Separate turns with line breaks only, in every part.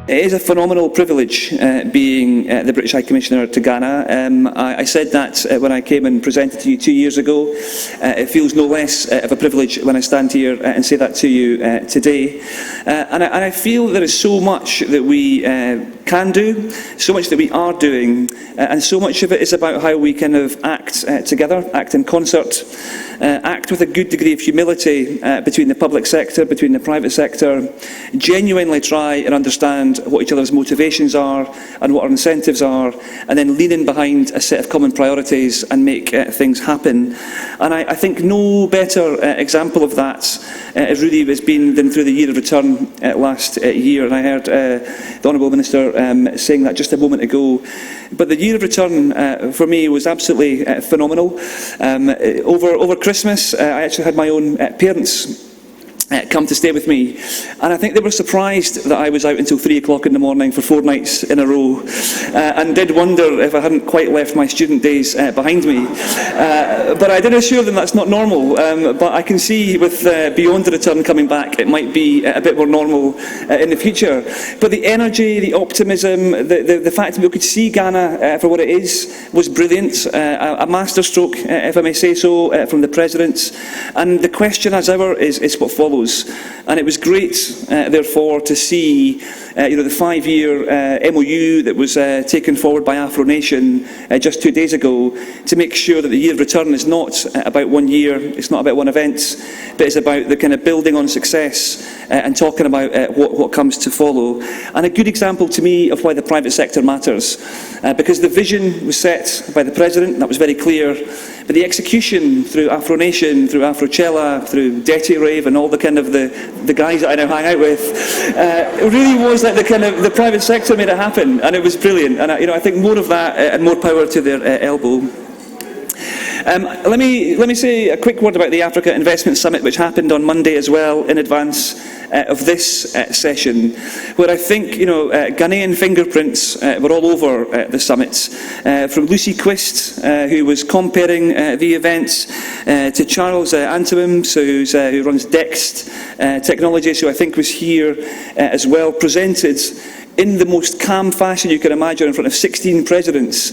It is a phenomenal privilege being the British High Commissioner to Ghana. I said that when I came and presented to you 2 years ago. It feels no less of a privilege when I stand here and say that to you today. And I feel there is so much that we can do, so much that we are doing, and so much of it is about how we kind of act together, act in concert, act with a good degree of humility between the public sector, between the private sector, genuinely try and understand what each other's motivations are and what our incentives are, and then lean in behind a set of common priorities and make things happen. And I think no better example of that really has been than through the year of return last year. And I heard the Honourable Minister saying that just a moment ago. But the year of return for me was absolutely phenomenal. Over Christmas, I actually had my own parents come to stay with me, and I think they were surprised that I was out until 3 o'clock in the morning for 4 nights in a row, and did wonder if I hadn't quite left my student days behind me. But I did assure them that's not normal, but I can see with beyond the return coming back, it might be a bit more normal in the future. But the energy, the optimism, the fact that we could see Ghana for what it is was brilliant. A masterstroke, if I may say so, from the President. And the question as ever is what follows. And it was great, therefore, to see the 5-year MOU that was taken forward by Afro Nation just 2 days ago, to make sure that the year of return is not about 1 year, it's not about one event, but it's about the kind of building on success and talking about what comes to follow. And a good example to me of why the private sector matters, because the vision was set by the President, that was very clear, but the execution through Afro Nation, through Afro-Chella, through Detty Rave and all the kind of the guys that I now hang out with, it really was like the private sector made it happen, and it was brilliant. And I think more of that and more power to their elbow. Let me say a quick word about the Africa Investment Summit, which happened on Monday as well, in advance of this session, where I think Ghanaian fingerprints were all over the summit. From Lucy Quist, who was comparing the event, to Charles Antewim, who runs Dext Technologies, who I think was here as well, presented in the most calm fashion you can imagine, in front of 16 presidents,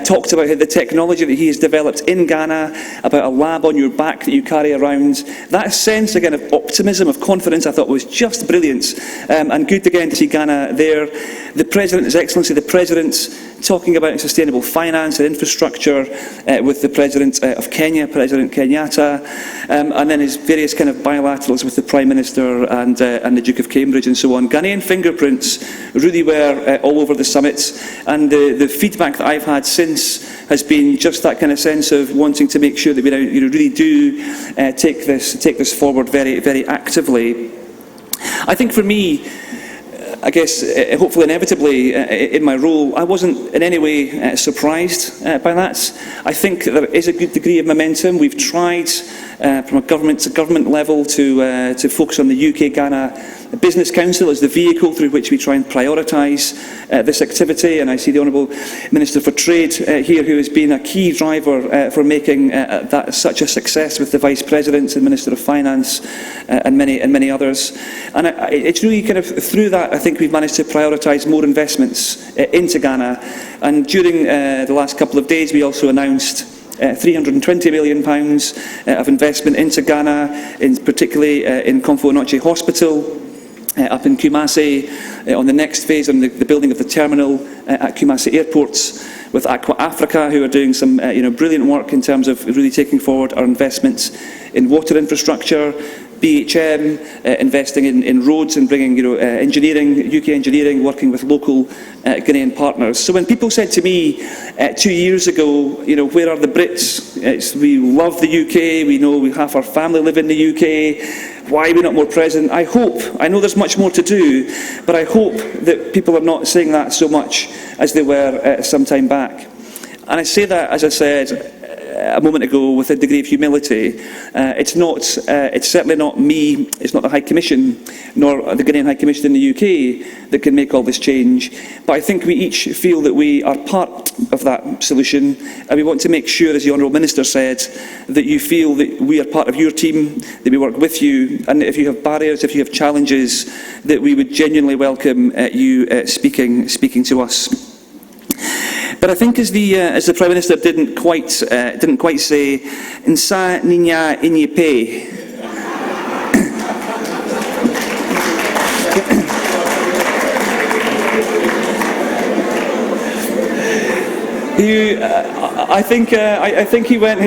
talked about how the technology that he has developed in Ghana, about a lab on your back that you carry around. That sense, again, of optimism, of confidence, I thought was just brilliant. And good again to see Ghana there. The President, His Excellency, the President, talking about sustainable finance and infrastructure with the President of Kenya, President Kenyatta, and then his various kind of bilaterals with the Prime Minister and the Duke of Cambridge and so on. Ghanaian fingerprints really were all over the summit, and the feedback that I've had since has been just that kind of sense of wanting to make sure that we really do take this forward very, very actively. I think for me, I guess, hopefully inevitably in my role, I wasn't in any way surprised by that. I think there is a good degree of momentum. We've tried from a government to government level to focus on the UK-Ghana Business Council as the vehicle through which we try and prioritise this activity. And I see the Honourable Minister for Trade here, who has been a key driver for making that such a success, with the Vice President and Minister of Finance and many others. And it's really kind of through that I think we've managed to prioritise more investments into Ghana. And during the last couple of days we also announced £320 million of investment into Ghana, particularly in Ofori-Atta Hospital, up in Kumasi, on the next phase on the building of the terminal at Kumasi Airports, with Africa, who are doing some brilliant work in terms of really taking forward our investments in water infrastructure. BHM investing in roads and bringing engineering, UK engineering, working with local Ghanaian partners. So when people said to me 2 years ago, where are the Brits? We love the UK, we know half our family live in the UK, why are we not more present? I know there's much more to do, but I hope that people are not saying that so much as they were some time back. And I say that, as I said, a moment ago with a degree of humility. It's certainly not me, it's not the High Commission, nor the Ghanaian High Commission in the UK that can make all this change. But I think we each feel that we are part of that solution, and we want to make sure, as the Honourable Minister said, that you feel that we are part of your team, that we work with you, and if you have barriers, if you have challenges, that we would genuinely welcome you speaking to us. But I think, as the Prime Minister didn't quite say, "Nsa ninya inyipe." I think he went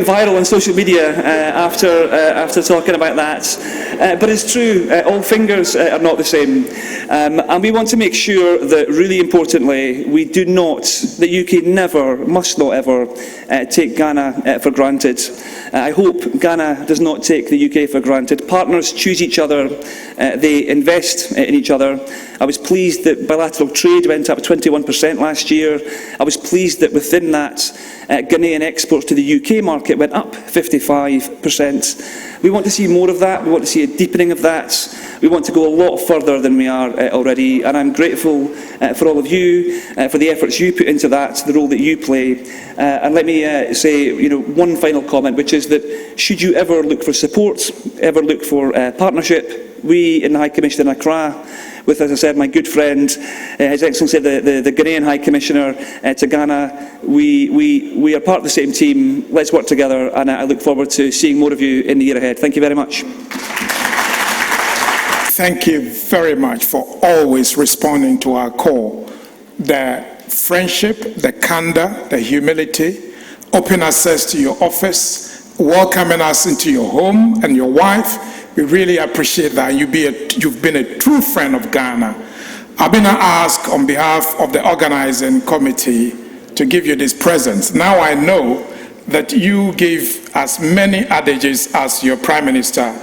viral on social media after talking about that. But it's true, all fingers are not the same, and we want to make sure that, really importantly, the UK must not ever take Ghana for granted. I hope Ghana does not take the UK for granted. Partners choose each other, they invest in each other. I was pleased that bilateral trade went up 21% last year. I was pleased that within that, Ghanaian exports to the UK market went up 55%. We want to see more of that. We want to see a deepening of that. We want to go a lot further than we are already, and I'm grateful for all of you, for the efforts you put into that, the role that you play. And let me say, one final comment, which is that should you ever look for support, ever look for partnership, we in the High Commission in Accra, with, as I said, my good friend, His Excellency the Ghanaian High Commissioner to Ghana, we are part of the same team. Let's work together, and I look forward to seeing more of you in the year ahead. Thank you very much.
Thank you very much for always responding to our call. The friendship, the candor, the humility, open access to your office, welcoming us into your home and your wife. We really appreciate that. You've been a true friend of Ghana. I've been asked on behalf of the organizing committee to give you this present. Now I know that you give as many adages as your Prime Minister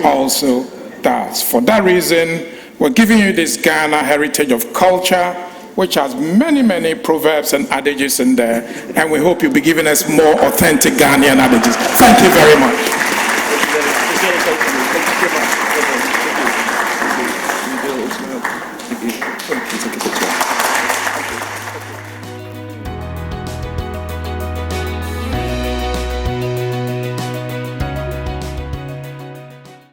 also does. For that reason, we're giving you this Ghana heritage of culture, which has many, many proverbs and adages in there, and we hope you'll be giving us more authentic Ghanaian adages. Thank you very much.